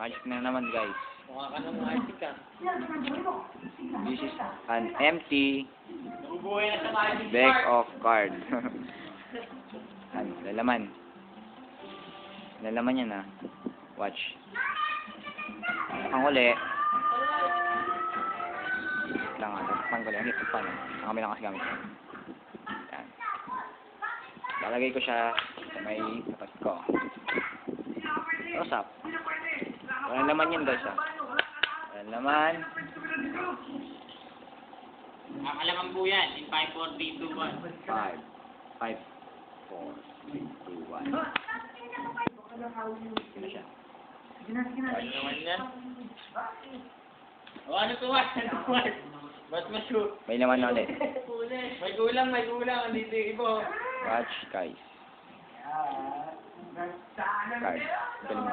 Magic na naman, guys. Mukha ka ng magic ah. This is an empty Nabubuhay na sa magic deck card. of cards. Lalaman. Lalaman yan, ah. Watch. Ang uli. Lang, panggulo. Ang hipag pa, no? Ang kami lang kasi gamit. Yan. Lalagay ko siya sa may tapat ko. What's up? Walang laman yun, guys, ah. Walang laman. Akalaman po yan. In 5, 4, 3, 2, 1. 5, 4, 3, 2, 1. Ano siya? Ano naman yan? O ano to, Wat? Ano to, Wat? Ba't mashoot? May laman na ulit. May gulang, may gulang. Andito yung iba. Watch, guys. Cards. Galing.